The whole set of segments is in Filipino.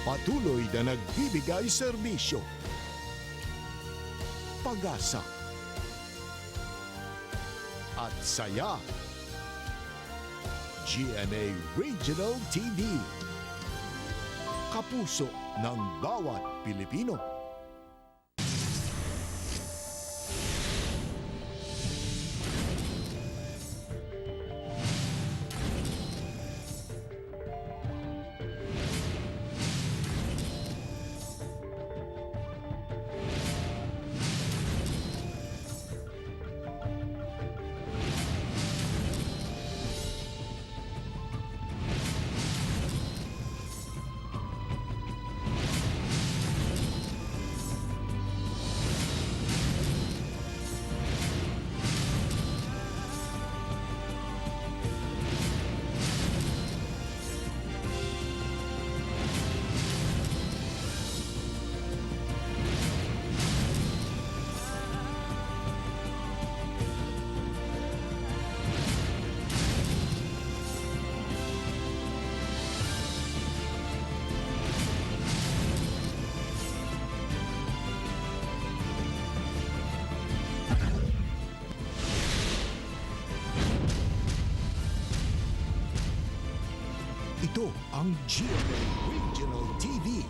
Patuloy na nagbibigay serbisyo. Pag-asa at saya. GMA Regional TV. Kapuso ng bawat Pilipino. Ito ang GMA Regional TV,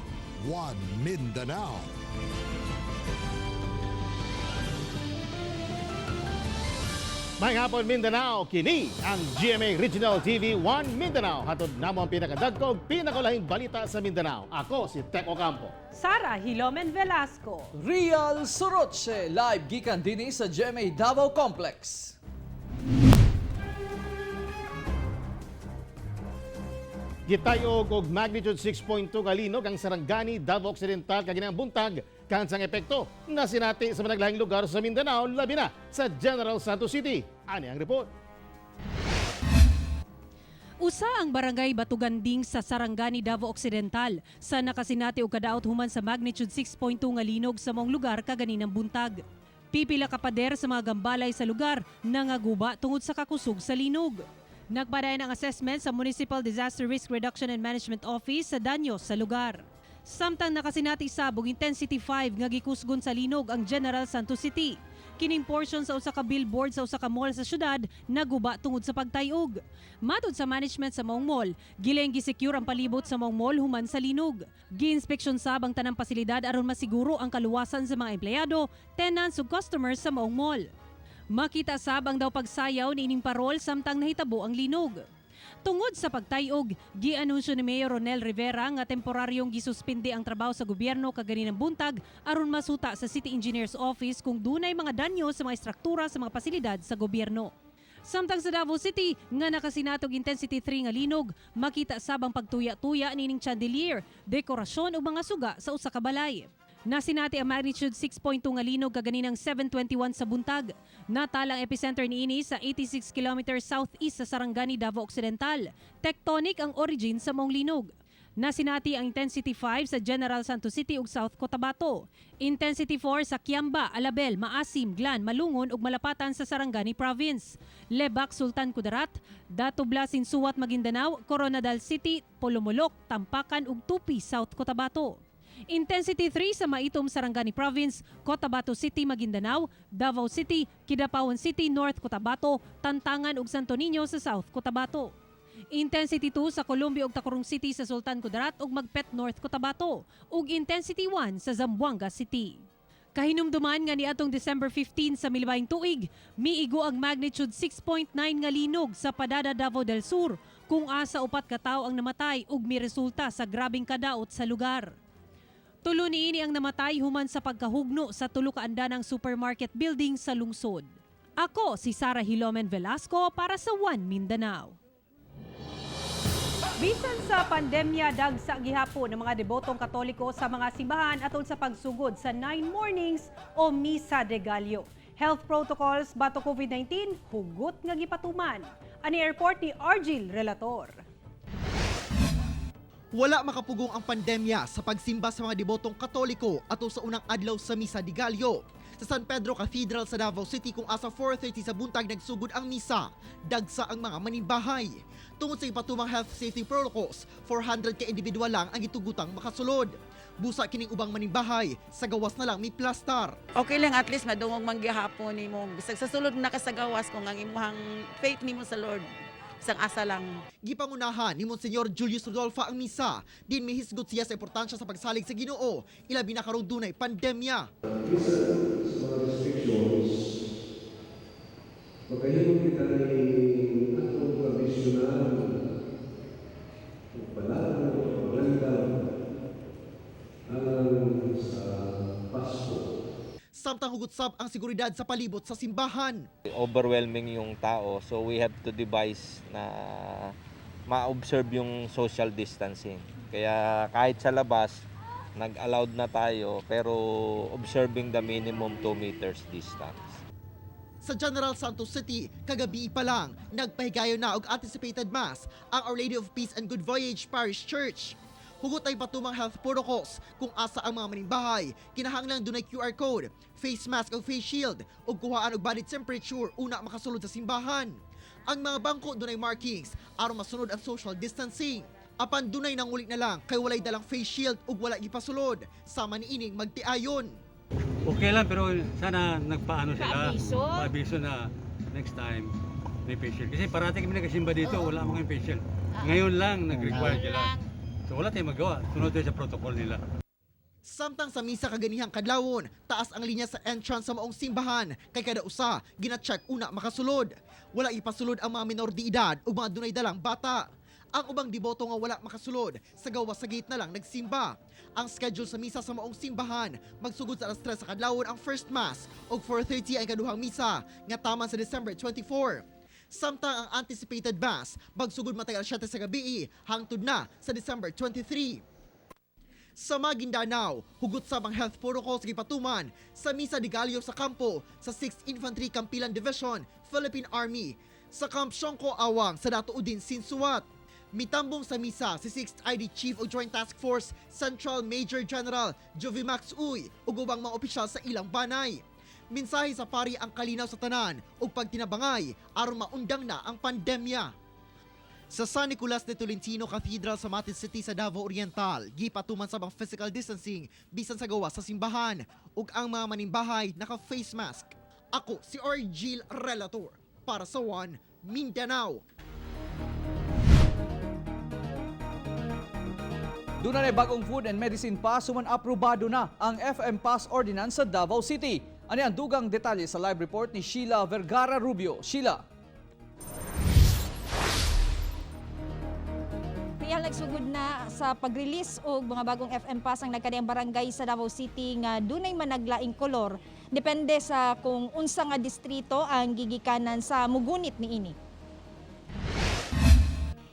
One Mindanao. May hapon Mindanao, kini ang GMA Regional TV 1 Mindanao. Hatod namo ang pinakadagkog, pinakulahing balita sa Mindanao. Ako si Tek Ocampo. Sara Hilomen Velasco. Real Surotse, live gikan din sa GMA Davao Complex. Gitayog og magnitude 6.2 kalinog ang Sarangani, Davao Occidental kaginang buntag kansang epekto na sinati sa managlahing lugar sa Mindanao, labi na sa General Santos City. Ani ang report. Usa ang barangay Batuganding sa Sarangani, Davao Occidental sa nakasinati og kadaot human sa magnitude 6.2 nga linog sa mong lugar kaganinang buntag. Pipila ka pader sa mga gambalay sa lugar nangaguba tungod sa kakusog sa linog. Nagpadayon ang assessment sa Municipal Disaster Risk Reduction and Management Office sa danyo sa lugar. Samtang nakasinati sabog intensity 5 nga gikusgon sa linog ang General Santos City. Kining portion sa usa ka billboard sa usa ka mall sa syudad naguba tungod sa pagtayog. Matod sa management sa maong mall, gileng gi-secure ang palibot sa maong mall human sa linog. Gi-inspeksyon sab ang tanang pasilidad aron masiguro ang kaluwasan sa mga empleyado, tenants ug customers sa maong mall. Makita sabang daw pagsayaw ni ining parol samtang nahitabo ang linog. Tungod sa pagtayog, gianunsyo ni Mayor Ronel Rivera nga temporaryong gisuspindi ang trabaho sa gobyerno kaganinang buntag aron masuta sa City Engineer's Office kung dunay mga danyo sa mga struktura sa mga pasilidad sa gobyerno. Samtang sa Davao City, nga nakasinatog intensity 3 nga linog, makita sabang pagtuya-tuya nining chandelier, dekorasyon ug mga suga sa usa ka balay. Nasinati ang magnitude 6.2 nga linog kaganinang 7:21 sa buntag. Natala ang epicenter niini sa 86 km southeast sa Sarangani, Davao Occidental. Tectonic ang origin sa maong linog. Nasinati ang intensity 5 sa General Santos City ug South Cotabato. Intensity 4 sa Kiamba, Alabel, Maasim, Glan, Malungon ug Malapatan sa Sarangani Province. Lebak, Sultan Kudarat, Datubla, Sinsuat, Maguindanao, Coronadal City, Polomolok, Tampakan ug Tupi, South Cotabato. Intensity 3 sa Maitom, Sarangani Province, Cotabato City, Maguindanao, Davao City, Kidapawan City, North Cotabato, Tantangan ug Santo Niño sa South Cotabato. Intensity 2 sa Columbia ug Tacorong City sa Sultan Kudarat ug Magpet, North Cotabato, ug Intensity 1 sa Zamboanga City. Kahinumduman nga niadtong December 15 sa milabahing tuig, miigo ang magnitude 6.9 nga linog sa Padada, Davao del Sur, kung asa 4 ka tawo ang namatay ug miresulta sa grabing kadaot sa lugar. Tulo niini ang namatay human sa pagkahugno sa tulo ka andanang supermarket building sa lungsod. Ako si Sara Hilomen Velasco para sa One Mindanao. Bisan sa pandemya, dagsa gihapon ng mga debotong Katoliko sa mga simbahan atol sa pagsugod sa 9 mornings o Misa de Gallo. Health protocols bato COVID-19 hugot nga gipatuman. Ani airport ni Argil Relator. Wala makapugong ang pandemya sa pagsimba sa mga debotong Katoliko ato sa unang adlaw sa Misa di Gallo. Sa San Pedro Cathedral sa Davao City kung asa 4:30 sa buntag nagsugod ang misa, dagsa ang mga manimbahay. Tungod sa ipatumang health safety protocols, 400 ka individual lang ang gitugutang makasulod. Busa kining ubang manimbahay, sa gawas na lang may plastar. Okay lang, at least madungog manggihapon nimo. Bisag sa sulod na kasagawas kung ang imong faith nimo sa Lord. Isang asa lang. Gipangunahan ni Monsignor Julius Rodolfo ang misa. Din may hisgot siya sa importansya sa pagsalig sa Ginoo. Ilabi na karong dunay pandemya. Minsan sa mga restrictions, makahimong kita ng atong tradisyonal pagpalaran o paglanggam alang sa Pasko. Samtang hugutsab ang seguridad sa palibot sa simbahan. Overwhelming yung tao, so we have to devise na ma-observe yung social distancing. Kaya kahit sa labas, nag-allowed na tayo pero observing the minimum 2 meters distance. Sa General Santos City, kagabi pa lang, nagpahigayon na og anticipated mass ang Our Lady of Peace and Good Voyage Parish Church. Hugot ay patumang health protocols kung asa ang mga manimbahay, kinahanglang dunay QR code, face mask o face shield, o kuhaan og body temperature una makasulod sa simbahan. Ang mga bangko dunay markings aron masunod ang social distancing. Apan dunay nangulit na lang kay walay dalang face shield ug wala gipasulod, sama ni ining magtiayon. Okay lang pero sana nagpaano sila, paabiso na next time may face shield. Kasi parati kami nagsimba dito, wala mga face shield. Ngayon lang nag-require sila. So wala tayong magawa, sunod tayo sa protocol nila. Samtang sa misa kaganihang kadlawon, taas ang linya sa entrance sa maong simbahan, kay kada usa gina-check una makasulod. Wala ipasulod ang mga minor de edad ug mga dunay dalang bata. Ang ubang deboto nga wala makasulod, sa gawas sa gate na lang nagsimba. Ang schedule sa misa sa maong simbahan, magsugod sa alas 3 sa kadlawon ang first mass ug 4:30 ang kaduhang misa nga taman sa December 24. Samtang ang anticipated mass, magsugod matay alas 7 sa gabi, hangtod na sa December 23. Sa Mindanao, hugot sa mga health protocols gipatuman sa Misa di Gallo sa kampo sa 6th Infantry Campilan Division, Philippine Army, sa Camp Songko Awang sa Dato Udin Sinsuat. Mitambong sa misa si 6th ID Chief of Joint Task Force Central Major General Jovimax Uy ug ubang mga opisyal sa ilang banay. Mensahe sa pari ang kalinaw sa tanan ug pagtinabangay aron maundang na ang pandemya. Sa San Nicolas de Tolentino Cathedral sa Matin City sa Davao Oriental, gipatuman sa physical distancing bisan sa gawas sa simbahan ug ang mga manimbahay naka-face mask. Ako si Argil Relator para sa One Mindanao. Doon na bagong food and medicine pass, suman aprobado na ang FM Pass Ordinance sa Davao City. Ano ang dugang detalye sa live report ni Sheila Vergara Rubio. Sheila. Real nagsugod na sa pag-release og mga bagong FM Pass ang nagkadiyang barangay sa Davao City nga dunay managlaing kolor. Depende sa kung unsa nga distrito ang gigikanan sa mugunit niini.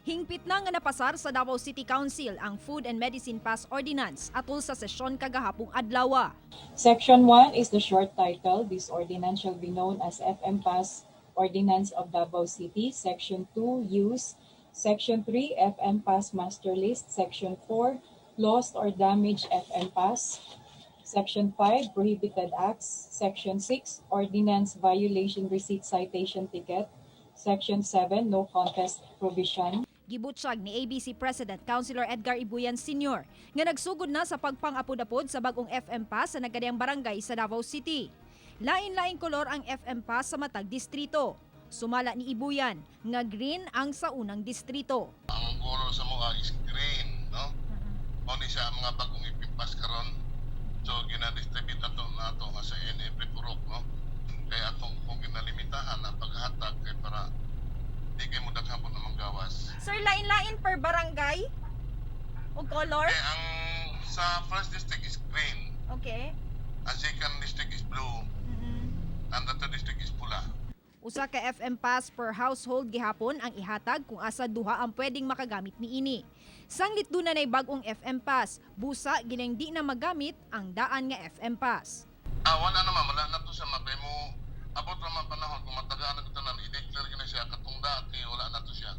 Hingpit na nga napasar sa Davao City Council ang Food and Medicine Pass Ordinance atol sa sesyon kagahapong adlaw. Section 1 is the short title. This ordinance shall be known as FM Pass Ordinance of Davao City. Section 2, Use. Section 3, FM Pass Master List. Section 4, Lost or Damaged FM Pass. Section 5, Prohibited Acts. Section 6, Ordinance Violation Receipt Citation Ticket. Section 7, No Contest Provision. Gibutyag ni ABC President Councilor Edgar Ibuyan Sr. nga nagsugod na sa pagpang-apod-apod sa bagong FM Pass sa nagkadiyang barangay sa Davao City. Lain-laing kolor ang FM Pass sa matag distrito. Sumala ni Ibuyan nga green ang sa unang distrito. Ang kolor sa mga is green, no? Mao ni siya mga bagong FM Pass karon. So gina-distribute nato nga sa every purok, no? Kaya atong kung ginalimitahan ang paghatag kay para di kayo mo daghapon na manggawas. Sir, lain-lain per barangay o color? Eh, ang sa first district is green. Okay. Ang second district is blue. And the third district is pula. Usa ka FM Pass per household gihapon ang ihatag kung asa duha ang pwedeng makagamit niini. Sanglit duna nay bagong FM Pass, busa ginang di na magamit ang daan nga FM Pass. Wala naman, wala na to sa mapay mo. Abot naman panahon kung matagaan na ito na i-declare na siya katong dati, wala na to siya.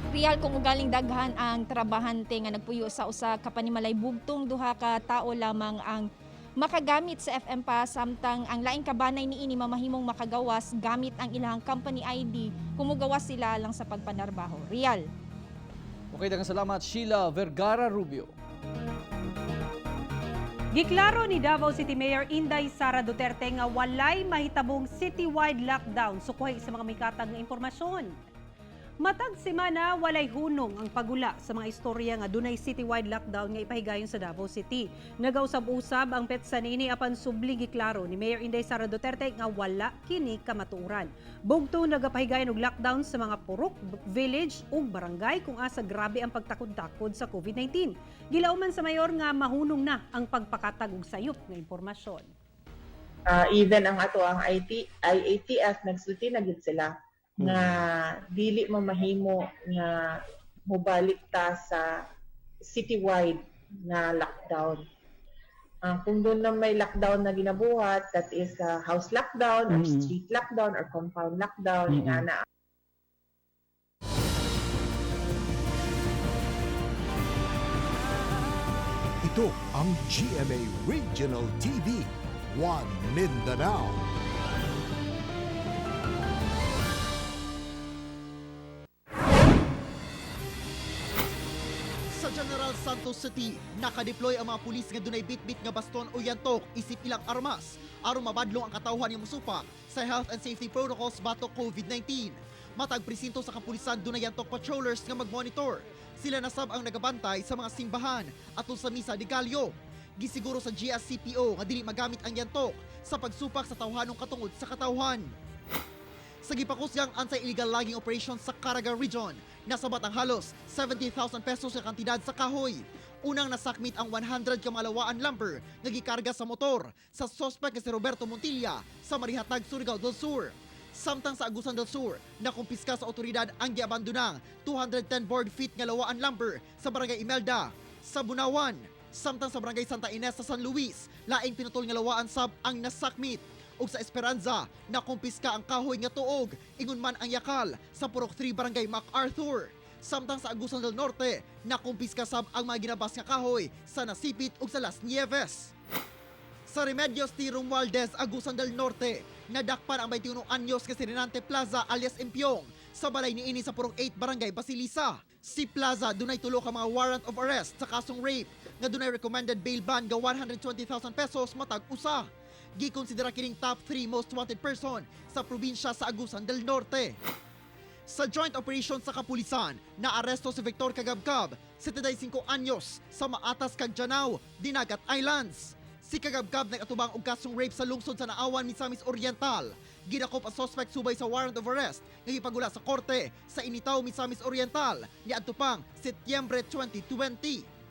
Real kung ugaling daghan ang trabahante nga nagpuyo sa usa ka panimalay bugtong, duha ka tao lamang ang makagamit sa FM Pass, samtang ang laing kabanay niini mamahimong makagawas gamit ang ilang company ID kung mugawas sila lang sa pagpanarbaho. Real. Okay, daghang salamat Sheila Vergara Rubio. Giklaro ni Davao City Mayor Inday Sara Duterte nga walay mahitabong citywide lockdown sukuhay sa mga mikatag nga impormasyon. Matag semana walay hunong ang pagula sa mga istorya nga dunay citywide lockdown nga ipahigayon sa Davao City. Nagausab-usab ang petsa niini apan subli giklaro ni Mayor Inday Sara Duterte nga wala kini kamatuoran. Bugto nagapahigayon og lockdown sa mga purok, village ug barangay kung asa grabe ang pagtakod-takod sa COVID-19. Gilauman sa mayor nga mahunong na ang pagpakatag og sayop nga impormasyon. Even ang ato ang IATF nagsulti na gid sila nga dili mamahimo nga mobalik ta sa citywide nga lockdown. Kung doon na may lockdown na ginabuhat, that is house lockdown or street lockdown or compound lockdown, nga na. Ito ang GMA Regional TV, One Mindanao. Sa General Santos City, nakadeploy ang mga pulis nga dunay bitbit nga baston o yantok isip ilang armas aron mabadlong ang katawhan nga musupak sa health and safety protocols batok COVID-19. Matag presinto sa kapulisan dunay yantok patrollers nga magmonitor. Sila nasab ang nagabantay sa mga simbahan atol sa misa de Gallo. Gisiguro sa GSCPO nga dili magamit ang yantok sa pagsupak sa tawhanong katungod sa katawhan. Sa gipakusyang anti-illegal logging operations sa Cagayan Region, nasabat ang halos 70,000 pesos sa kantidad sa kahoy. Unang nasakmit ang 100 kamalawaan lumber nga gikarga sa motor sa suspect nga si Roberto Montilla sa Marihatag, Surigao del Sur. Samtang sa Agusan del Sur, nakumpiska sa otoridad ang giabandonang 210 board feet nga lawaan lumber sa Barangay Imelda. Sa Bunawan, samtang sa Barangay Santa Ines sa San Luis, laing pinutol nga lawaan sab ang nasakmit. Ug sa Esperanza, nakumpiska ang kahoy nga tuog, ingon man ang yakal sa Purok 3 Barangay MacArthur. Samtang sa Agusan del Norte, nakumpiska sab ang mga ginabas nga kahoy sa Nasipit ug sa Las Nieves. Sa Remedios T. Romualdez, Agusan del Norte, nadakpan ang 21 anyos nga si Renante Plaza alias Impyong sa balay niini sa Purok 8 Barangay Basilisa. Si Plaza dunay tulo ka mga warrant of arrest sa kasong rape nga dunay recommended bail bond nga 120,000 pesos matag usa. Gikonsidera kining top 3 most wanted person sa probinsya sa Agusan del Norte. Sa joint operation sa kapulisan, naaresto si Victor Cagabcab, 75 anyos, sa Maatas kag Janao, Dinagat Islands. Si Cagabcab nag-atubang og kasong rape sa lungsod sa Naawan, Misamis Oriental. Ginakop ang suspect subay sa warrant of arrest nga gipagula sa korte sa Initaw, Misamis Oriental niadto pang Setyembre 2020.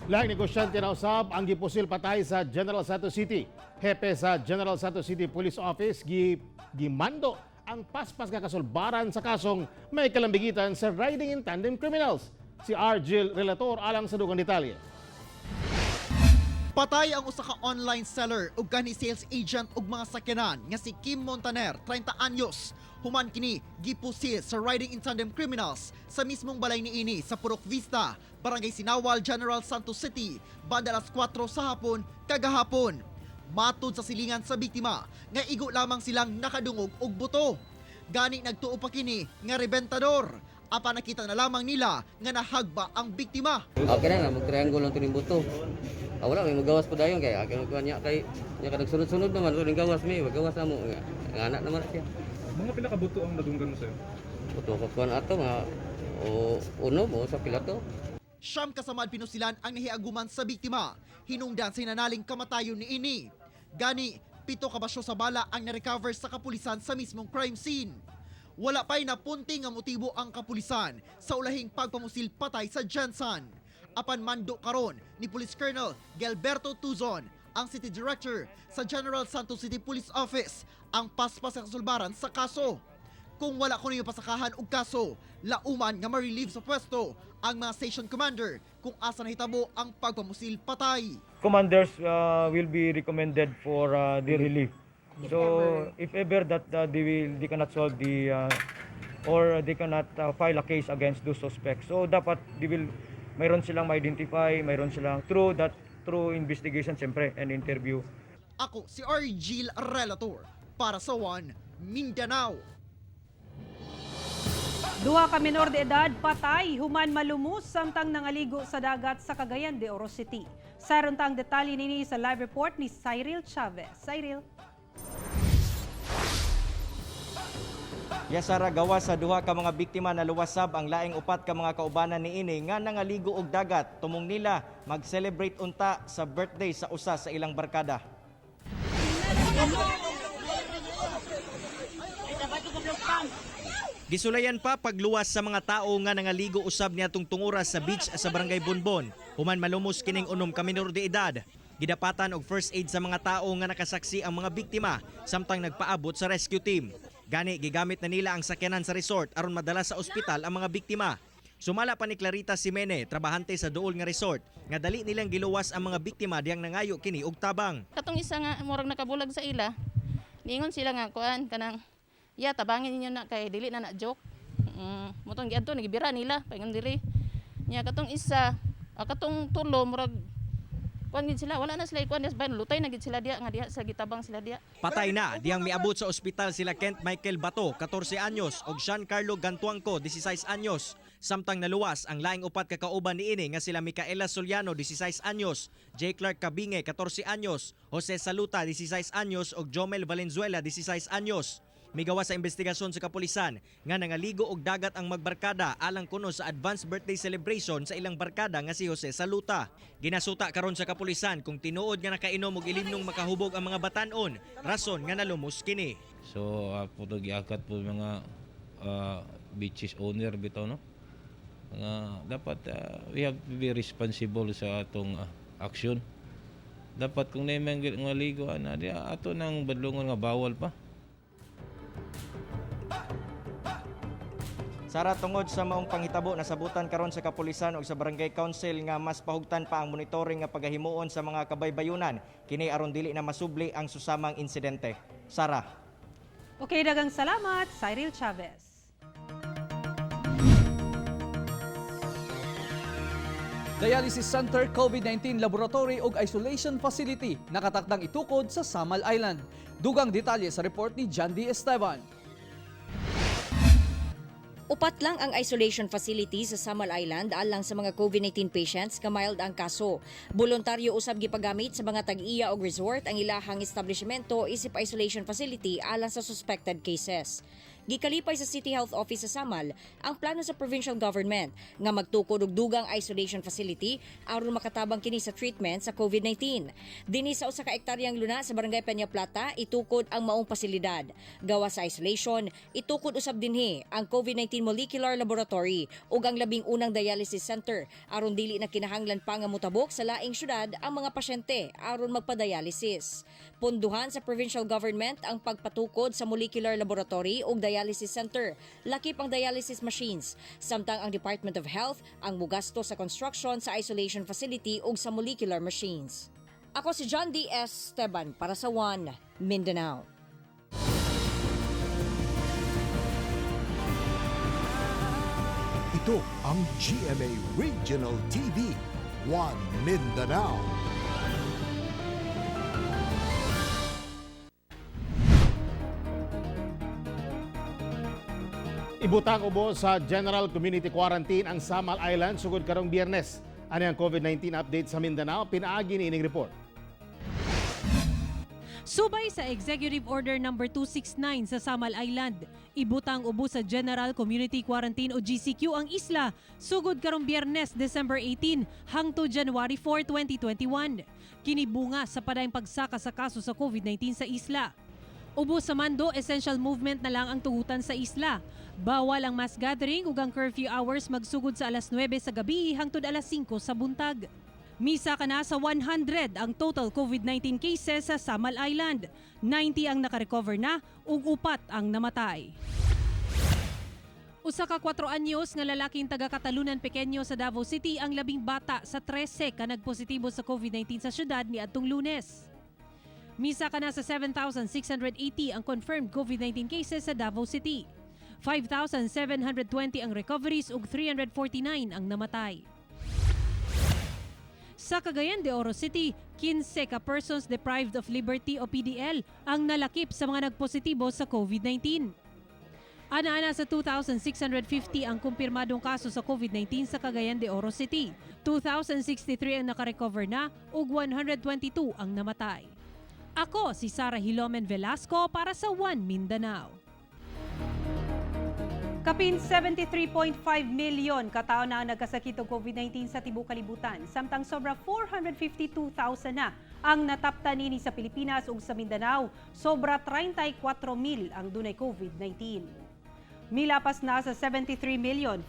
Laing negosyante na usab ang gipusil patay sa General Santos City. Hepe sa General Santos City Police Office gimando ang paspas nga kasulbaran sa kasong may kalambigitan sa riding in tandem criminals. Si Argel Relator alang sa dugang detalye. Patay ang usa ka online seller ug gani sales agent ug mga sakyanan nga si Kim Montaner, 30 anyos. Human kini gipusil sa riding in tandem criminals sa mismong balay niini sa Purok Vista, Barangay Sinawal, General Santos City, banda alas 4 sa hapon kagahapon. Matud sa silingan sa biktima nga igo lamang silang nakadungog og buto. Gani nagtuo pa kini nga rebentador. Apa nakita na lamang nila nga nahagba ang biktima. Okay na, mag-triangle lang ito ng buto. Wala, may magawas po dayon kaya akin niya kay niya sunod-sunod naman so ning gawas may magawas na mo nga anak naman siya. Mga pila ka buto ang nadunggan mo sir? Buto ko kuan ato nga uno mo sa pilato. Siyam kasamad pinusilan ang nahiaguman sa biktima. Hinungdan sa nanaling kamatayon ni ini. Gani 7 ka basyo sa bala ang na-recover sa kapulisan sa mismong crime scene. Wala pa'y napunti nga motibo ang kapulisan sa ulahing pagpamusil patay sa Jensen. Apan mando karon ni Police Colonel Gelberto Tuzon, ang City Director sa General Santos City Police Office, ang paspas sa kasulbaran sa kaso. Kung wala ko niyo pasakahan og kaso, lauman nga ma-relieve sa pwesto ang mga station commander kung asa nahitabo ang pagpamusil patay. Commanders will be recommended for the relief So if ever that they cannot solve or they cannot file a case against those suspects. So dapat mayroon silang ma-identify, mayroon silang through investigation siyempre and interview. Ako si Argil Relator para sa One Mindanao. Duha ka menor de edad patay human malumos samtang nangaligo sa dagat sa Cagayan de Oro City. Sayron tang detalye nini sa live report ni Cyril Chavez. Cyril. Yasara gawa sa duha ka mga biktima na luwasab ang laing upat ka mga kaubanan niini nga nangaligo og dagat tumong nila mag-celebrate unta sa birthday sa usa sa ilang barkada. Gisulayan pa pagluwas sa mga tao nga nangaligo usab niadtong tunguras sa beach sa Barangay Bonbon. Human malumos kining unom ka menor de edad. Gidapatan og first aid sa mga tao nga nakasaksi ang mga biktima samtang nagpaabot sa rescue team. Gani gigamit na nila ang sakyanan sa resort aron madala sa ospital ang mga biktima. Sumala pa ni Clarita Simene, trabahante sa duol nga resort, nga dali nilang giluwas ang mga biktima diyang nangayo kini og tabang. Katong isa nga murag nakabulag sa ila. Niingon sila nga kuan kanang tabangin ninyo na kay dili na joke. Mutong giadto nagibira nila paingon diri. Nya katong isa, katong tulo murag kuan gid sila wala na sila kuan des ban lutay na gid sila diya nga diha sa gitabang sila diya. Patay na diyang miabot sa ospital sila Kent Michael Bato, 14 anyos, og Sean Carlo Gantuangco, 16 anyos. Samtang naluwas ang laing upat ka kauban niini nga sila Micaela Soliano, 16 anyos, J. Clark Cabinge, 14 anyos, Jose Saluta, 16 anyos, og Jomel Valenzuela, 16 anyos. Migawa sa investigasyon sa kapulisan nga nangaligo og dagat ang magbarkada alang kuno sa advance birthday celebration sa ilang barkada nga si Jose Saluta. Ginasuta karon sa kapulisan kung tinuod nga nakainom og ilimnong makahubog ang mga batan-on, rason nga nalumos kini. So po giakat po mga beaches owner bitaw no. Dapat we have to be responsible sa atong action. Dapat kung naimang ngaligo ana ato nang badlongon nga bawal pa. Sara tungod sa maong panghitabo nasabutan karon sa kapulisan ug sa barangay council nga mas pahugtan pa ang monitoring nga pagahimuon sa mga kabaybayunan kini aron dili na masubli ang susamang insidente. Sara. Okay, dagang salamat, Cyril Chavez. Dialysis Center, COVID-19 Laboratory ug Isolation Facility nakatakdang itukod sa Samal Island. Dugang detalye sa report ni John D. Esteban. Upat lang ang isolation facility sa Samal Island alang sa mga COVID-19 patients nga mild ang kaso. Voluntaryo usab gipagamit sa mga tag-iya og resort ang ilahang establishmento isip isolation facility alang sa suspected cases. Gikalipay sa City Health Office sa Samal ang plano sa provincial government nga magtukod og dugang isolation facility aron makatabang kini sa treatment sa COVID-19. Dinhi sa usa ka ektaryang luna sa Barangay Peña Plata itukod ang maong pasilidad. Gawa sa isolation, itukod usab dinhi ang COVID-19 Molecular Laboratory ug ang labing unang dialysis center aron dili na kinahanglan pa nga mutabok sa laing syudad ang mga pasyente aron magpa-dialysis. Punduhan sa provincial government ang pagpatukod sa molecular laboratory ug dialysis center, lakip ang dialysis machines, samtang ang Department of Health ang mugasto sa construction sa isolation facility ug sa molecular machines. Ako si John D. Esteban para sa One Mindanao. Ito ang GMA Regional TV, One Mindanao. Ibutang ubo sa General Community Quarantine ang Samal Island sugod karong Biyernes. Ano ang COVID-19 update sa Mindanao? Pinaagi ni ining report. Subay sa Executive Order No. 269 sa Samal Island, ibutang ubo sa General Community Quarantine o GCQ ang isla sugod karong Biyernes, December 18 hangtod January 4, 2021. Kinibunga sa padayong pagsaka sa kaso sa COVID-19 sa isla. Ubo sa mando, essential movement na lang ang tugutan sa isla. Bawal ang mass gathering ug ang curfew hours magsugod sa alas 9 sa gabi hangtod alas 5 sa buntag. Misa ka na sa 100 ang total COVID-19 cases sa Samal Island. 90 ang nakarecover na ug 4 ang namatay. Usa ka 4 anyos nga lalaking taga Katalunan Pequeño sa Davao City ang labing bata sa 13 ka nagpositibo sa COVID-19 sa syudad niadtong Lunes. Misa ka na sa 7,680 ang confirmed COVID-19 cases sa Davao City. 5,720 ang recoveries ug 349 ang namatay. Sa Cagayan de Oro City, 15 ka persons deprived of liberty o PDL ang nalakip sa mga nagpositibo sa COVID-19. Ana-ana sa 2,650 ang kumpirmadong kaso sa COVID-19 sa Cagayan de Oro City. 2,063 ang nakarecover na ug 122 ang namatay. Ako si Sara Hilomen Velasco para sa One Mindanao. Kapin 73.5 milyon katao na ang nagkasakit og COVID-19 sa tibuok kalibutan, samtang sobra 452,000 na ang nataptan nini sa Pilipinas ug sa Mindanao, sobra 34,000 ang dunay COVID-19. Milapas na sa 73,510,000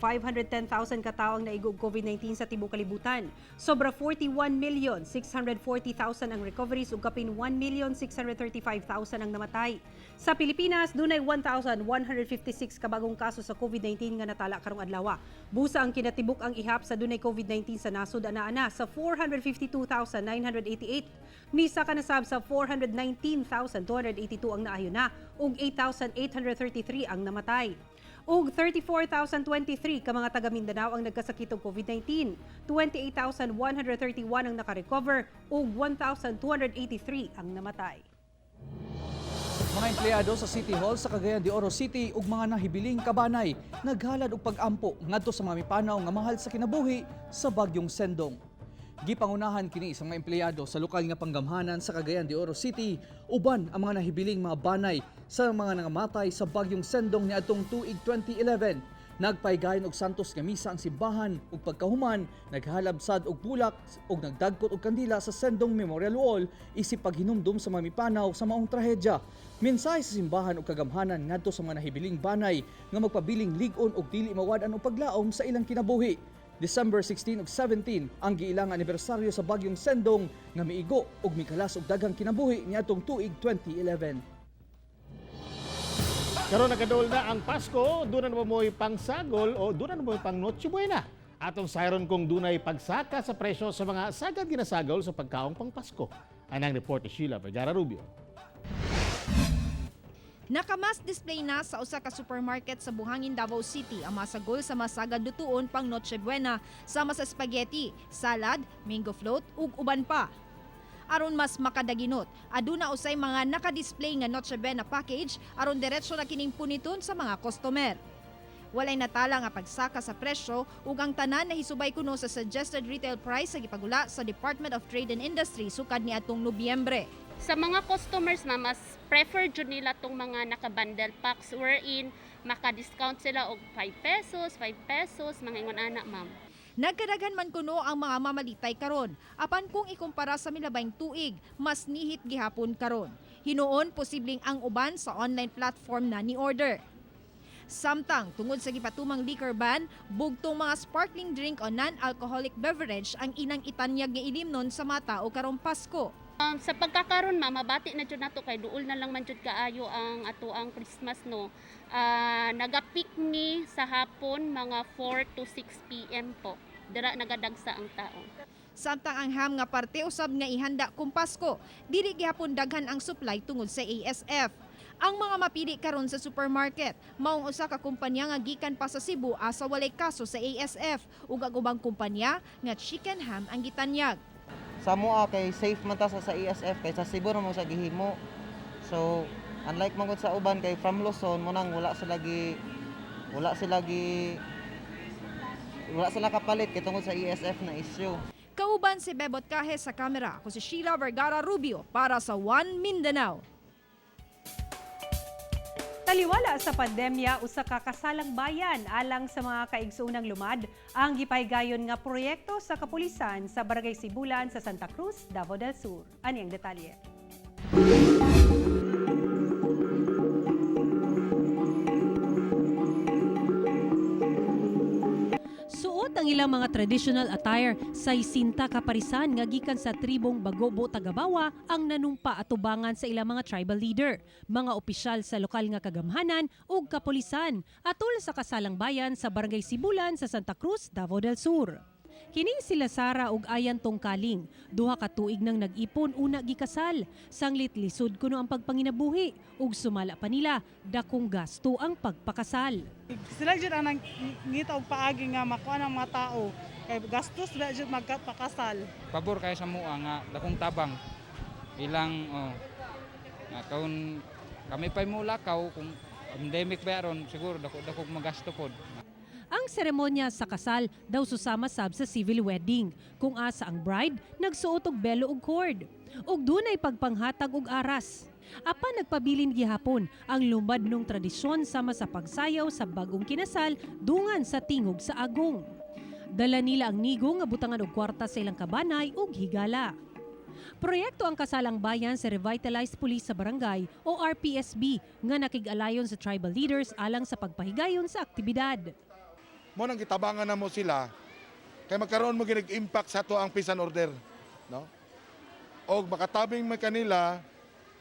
katao ang naigog COVID-19 sa tibuok kalibutan. Sobra 41,640,000 ang recoveries ug kapin 1,635,000 ang namatay. Sa Pilipinas, dunay 1,156 ka bagong kaso sa COVID-19 nga natala karong adlaw. Busa ang kinatibuk ang ihap sa dunay COVID-19 sa nasud ana-ana sa 452,988. Misa ka nasab sa 419,282 ang naayon na ug 8,833 ang namatay. Ug 34,023 ka mga taga Mindanao ang nagkasakit og COVID-19. 28,131 ang nakarecover ug 1,283 ang namatay. Mga empleyado sa City Hall sa Cagayan de Oro City ug mga nahibiling kabanay naghalad og pag-ampo ngadto sa mga mipanaw nga mahal sa kinabuhi sa bagyong Sendong. Gipangunahan kini sa mga empleyado sa lokal nga panggamhanan sa Cagayan de Oro City uban ang mga nahibiling mga banay sa mga nangamatay sa bagyong Sendong niadtong tuig 2011. Nagpaygayon og Santos nga misa ang simbahan ug pagkahuman naghalabsad og bulak ug nagdagkot og kandila sa Sendong Memorial Wall isip paghinumdum sa mga mipanaw sa maong trahedya. Mensahe sa simbahan ug kagamhanan ngadto sa mga nahibiling banay nga magpabiling lig-on ug dili mawad-an og paglaom sa ilang kinabuhi. December 16 ug 17 ang giilang anibersaryo sa bagyong Sendong nga miigo ug mikalas og daghang kinabuhi niadtong tuig 2011. Karon nakadol na ang Pasko, doon na mo'y pangsagol o doon na mo'y pang Noche Buena. Atong sayron kung dunay pagsaka sa presyo sa mga sagad ginasagol sa pagkaong pang Pasko. Anang report ni Sheila Vergara Rubio. Nakamass display na sa usa ka supermarket sa Buhangin, Davao City ang masagol sa masagad lutuon pang Noche Buena sama sa spaghetti, salad, mango float ug uban pa. Aron mas makadaginot, aduna usay mga naka-display nga Noche Buena package aron diretso na kining puniton sa mga customer. Walay natala nga pagsaka sa presyo ug ang tanan na hisubay kuno sa suggested retail price sa gipagula sa Department of Trade and Industry sukad niadtong Nobyembre. Sa mga customers na mas prefer jud nila tong mga naka-bundle packs wherein maka-discount sila og 5 pesos, mga ingon ana ma'am. Nagkadaghan man kuno ang mga mamalitay karon, apan kung ikumpara sa milabayng tuig, mas nihit gihapon karon. Hinuon posibleng ang uban sa online platform na ni order. Samtang tungod sa gipatumang liquor ban, bugtong mga sparkling drink o non-alcoholic beverage ang inang itanyag nga ilimnon sa mata o karong Pasko. Sa pagkakaroon mabati na jud nato kay duol na lang man jud kaayo ang ato ang Christmas no. Nagapik ni sa hapon mga 4 to 6 PM po. Dira nagadagsa ang tao. Samtang ang ham nga parte usab nga ihanda kung Pasko, dili gihapon daghan ang supply tungod sa ASF. Ang mga mapili karon sa supermarket, maong usa ka kumpanya nga gikan pa sa Cebu asa walay kaso sa ASF ug ang ubang kumpanya nga chicken ham ang gitanyag. Sa mua kay safe man ta sa ESF kay sa Cebu mo sa gihimo. So unlike man sa uban kay from Luzon mo nang wala sila kapalit kay tungod sa ESF na issue. Kauban si Bebot Kahe sa kamera, ako si Sheila Vergara Rubio para sa One Mindanao. Taliwala sa pandemya, usa ka kasalang bayan alang sa mga kaigsuunang lumad ang gipaygayon nga proyekto sa kapulisan sa Barangay Sibulan sa Santa Cruz, Davao del Sur. Ani ang detalye? Suot ang ilang mga traditional attire sa isinta kaparisan nga gikan sa tribong Bagobo Tagabawa ang nanumpa atubangan sa ilang mga tribal leader, mga opisyal sa lokal nga kagamhanan ug kapulisan atol sa kasalang bayan sa Barangay Sibulan sa Santa Cruz, Davao del Sur. Kini sila Sara ug Ayan Tongkaling, duha ka tuig nang nag-ipon una gikasal. Sanglit lisod kuno ang pagpanginabuhi ug sumala pa nila dakong gasto ang pagpakasal. Sila jud ang ngita og paagi nga makuha ng mga tao kay gastos sila jud magpakasal. Pabor kay sa mua nga dakong tabang ilang nga karon kami pay mo lakaw kung pandemic ba ron siguro dako magasto pod. Ang seremonya sa kasal daw susama sab sa civil wedding, kung asa ang bride nagsuot og belo ug cord. Ug dunay pagpanghatag og aras. Apan nagpabilin gihapon ang lumadnong tradisyon sama sa pagsayaw sa bagong kinasal dungan sa tingog sa agong. Dala nila ang nigo nga butangan og kwarta sa ilang kabanay ug higala. Proyekto ang Kasalang Bayan sa Revitalized Police sa Barangay o RPSB nga nakig-alayon sa tribal leaders alang sa pagpahigayon sa aktibidad. Mo nang gitabangan na mo sila kay magkaroon mo ginig-impact sa to ang peace and order, no? Og makatabing man kanila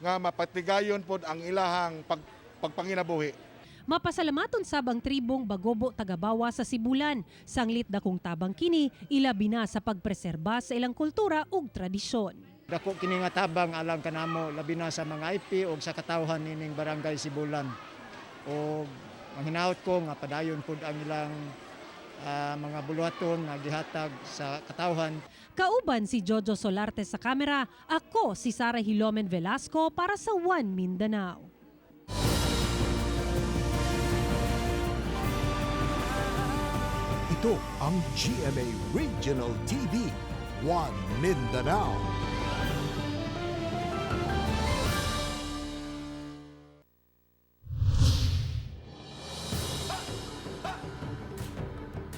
nga mapatigayon pod ang ilahang pagpanginabuhi. Mapasalamaton sab ang tribong Bagobo Tagabawa sa Sibulan, sanglit dakong tabang kini ilabi na sa pagpreserba sa ilang kultura ug tradisyon. Dako kini nga tabang alang kanamo labi na sa mga IP ug sa katawhan nining Barangay Sibulan. O ang hinaut ko nga padayon pod ang ilang mga buluhaton nga gihatag sa katawhan. Kauban si Jojo Solarte sa kamera, ako si Sara Hilomen Velasco para sa One Mindanao. Ito ang GMA Regional TV, One Mindanao.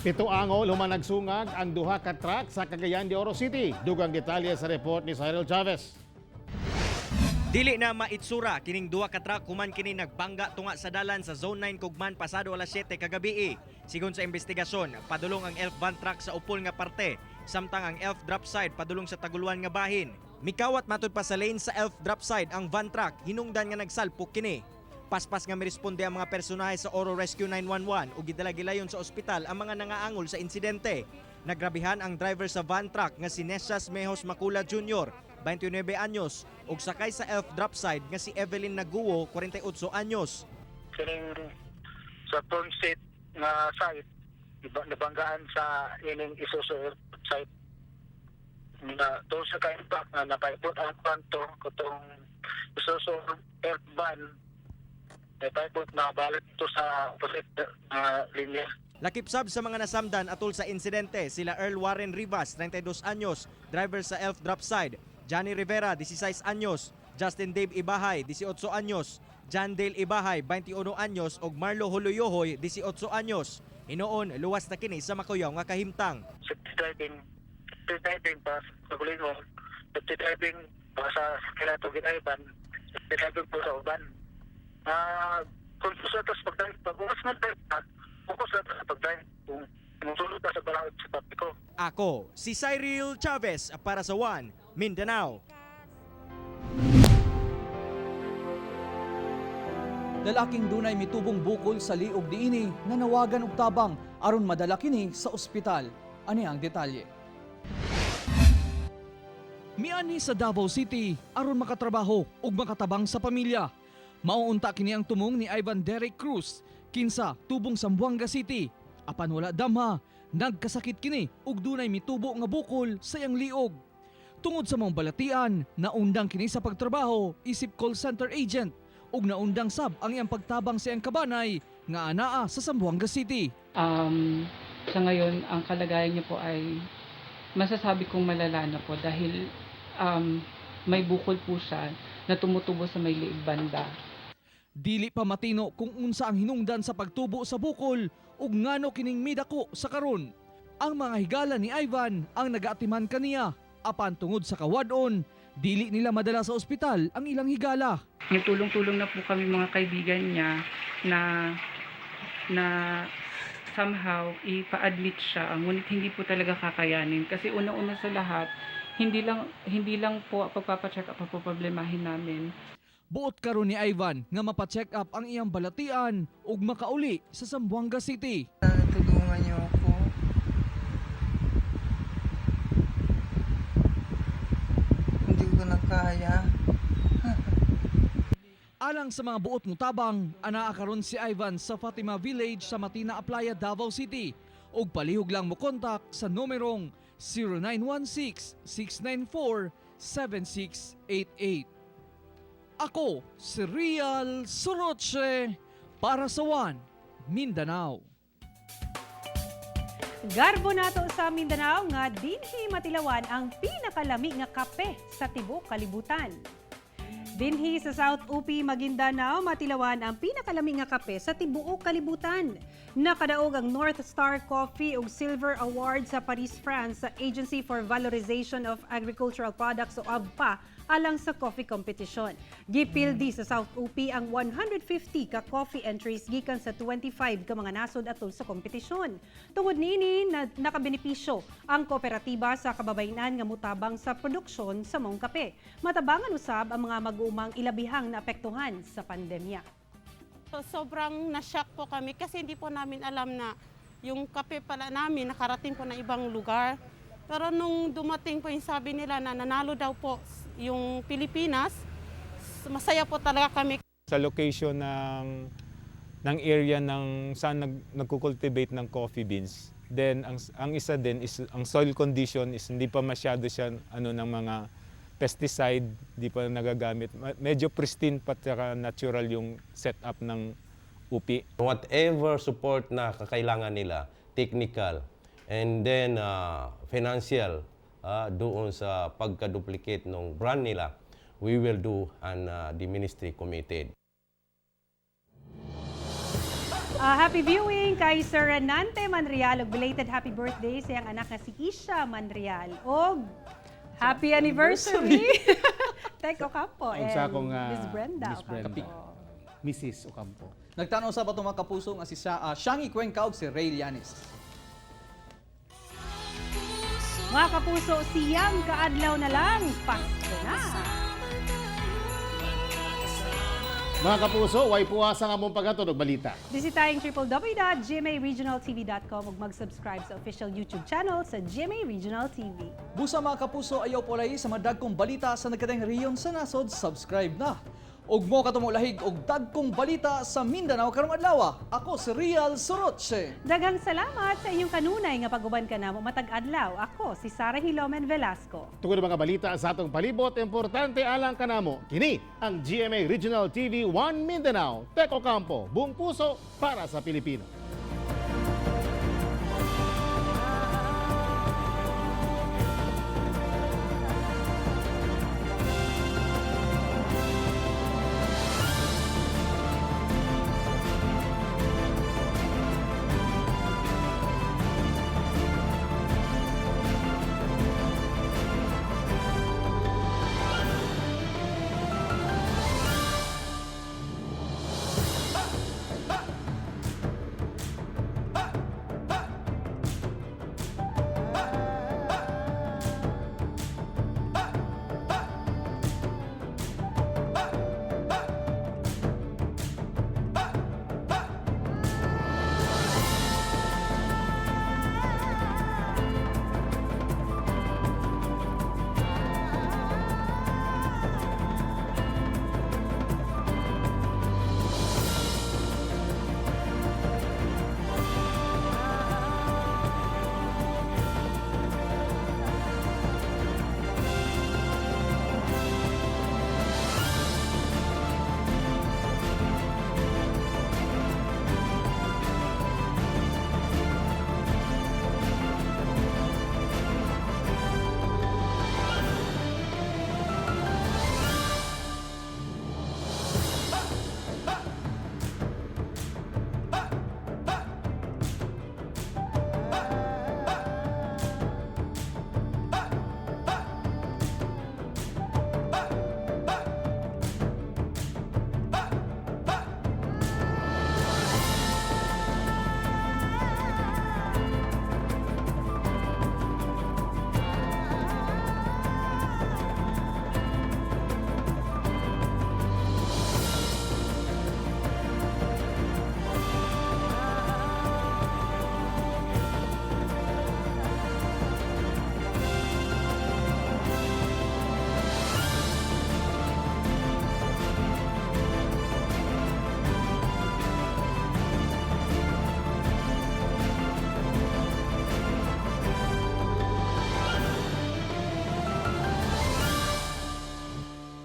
Pito angol human nagsungag ang duha ka truck sa Cagayan de Oro City. Dugang detalye sa report ni Cyril Chavez. Dili na maitsura kining duha ka truck human kini nagbangga tunga sa dalan sa Zone 9 Kugman pasado alas 7 kagabi. Sigon sa investigasyon, padulong ang elf van truck sa upol nga parte, samtang ang elf drop side padulong sa taguluan nga bahin. Mikawat matud pa sa lane sa elf drop side ang van truck, hinungdan nga nagsalpok kini. Paspas nga miresponde ang mga personahe sa Oro Rescue 911 ug gidala gilayon sa ospital ang mga nangaangol sa insidente. Nagrabihan ang driver sa van truck nga si Nesias Mejos Macula Jr., 29 anyos, ug sakay sa elf drop side nga si Evelyn Naguo, 48 anyos. Kining sa front seat nga side, nabanggaan sa ining Isuzu side. Na doon sa ka-impact na napaipot ang panto katong Isuzu elf van. Napaipot na balik ito sa opposite linya. Lakip-sab sa mga nasamdan atol sa insidente sila Earl Warren Rivas, 32 anyos, driver sa elf drop side, Johnny Rivera, 16 anyos, Justin Dave Ibahay, 18 anyos, John Dale Ibahay, 21 anyos, ug Marlo Huluyohoy, 18 anyos. Hinoon, luwas na kini sa makuyaw nga kahimtang. Safety driving pa sa Butuan, safety driving pa sa Kinatugin Iban, safety driving po sa uban. Kung sa pagdrive, pag-uwas na drive, focus na sa pagdrive, kung musulot na sa balawid sa trapiko. Ako, si Cyril Chavez para sa One Mindanao. Lalaking dunay mitubong bukol sa liog diini nga nawagan og tabang aron madala kini sa ospital. Ani ang detalye. Miani sa Davao City aron makatrabaho ug makatabang sa pamilya. Mauunta kini ang tumong ni Ivan Derek Cruz, kinsa tubong Zamboanga City. Apan wala damha, nagkasakit kini ug dunay mitubo nga bukol sa iyang liog. Tungod sa mga balatian, naundang kini sa pagtrabaho isip call center agent ug naundang sab ang iyang pagtabang sa iyang kabanay nga anaa sa Zamboanga City. Sa ngayon, ang kalagayan niya po ay masasabi kong malala na po dahil may bukol po siya na tumutubo sa may liig banda. Dili pa matino kung unsa ang hinungdan sa pagtubo sa bukol ug ngano kining midako sa karon. Ang mga higala ni Ivan ang nagaatiman kaniya, apan tungod sa kawadon, dili nila madala sa ospital ang ilang higala. Nagtulong-tulong na po kami mga kaibigan niya na somehow ipa-admit siya, ngunit hindi po talaga kakayanin kasi una-una sa lahat, hindi lang po pagpapacheck up ang problemahin namin. Buot karon ni Ivan nga mapacheck up ang iyang balatian ug makauli sa Zamboanga City. Tulungan niyo ako. Alang sa mga buot mutabang, anaa karon si Ivan sa Fatima Village sa Matina Aplaya, Davao City. Og palihog lang mo kontak sa numerong 0916-694-7688. Ako si Real Soroche para sa One Mindanao. Garbo nato sa Mindanao nga dinhi matilawan ang pinakalami nga kape sa tibuok kalibutan. Dinhi sa South UP, Maguindanao, matilawan ang pinakalami nga kape sa tibuok kalibutan. Nakadaog ang North Star Coffee ug Silver Award sa Paris, France sa Agency for Valorization of Agricultural Products o AVPA alang sa coffee competition. Gipildi sa South UP ang 150 ka coffee entries gikan sa 25 ka mga nasod atol sa kompetisyon. Tungod niini nakabenepisyo ang kooperatiba sa kababayenan nga mutabang sa produksyon sa maong kape. Matabangan usab ang mga mag-uumang ilabihang naapektuhan sa pandemya. Sobrang na-shock po kami kasi hindi po namin alam na yung kape pala namin nakarating po na ibang lugar. Pero nung dumating po yung sabi nila na nanalo daw po yung Pilipinas, masaya po talaga kami. Sa location ng area ng saan nagkukultivate ng coffee beans, then ang isa din is ang soil condition is hindi pa masyado siya ng mga pesticide, di pa nagagamit. Medyo pristine pa at natural yung setup ng UP. Whatever support na kakailangan nila, technical, and then financial, doon sa pagka-duplicate ng brand nila, we will do and the ministry committed. Happy viewing kay Sir Renante Manreal ug belated happy birthday sa iyang anak nga si Isha Manreal. Og happy anniversary! Tek Ocampo and Miss Brenda Ocampo. Mrs. Ocampo. Nagtanaw sa patong mga kapuso nga si Shangi Cuenca ug si Ray Llanes. Mga kapuso, siyang kaadlaw na lang, Pasko na! Mga kapuso, way puwasa nga mong pagkatunog balita. Bisitahin www.gmaregionaltv.com ug mag-subscribe sa official YouTube channel sa GMA Regional TV. Busa mga kapuso, ayaw polay sa madagkong balita sa nagkadang rehiyon sa nasod, subscribe na. Ug mo katumulahig og dagkong balita sa Mindanao karong adlaw. Ako si Real Soroche. Daghang salamat sa inyong kanunay nga pag-uban ka namo matag adlaw. Ako si Sara Hilomen Velasco. Tungod mga balita sa atong palibot, importante alang kanamo. Kini ang GMA Regional TV 1 Mindanao. Tek Ocampo, buong puso para sa Pilipino.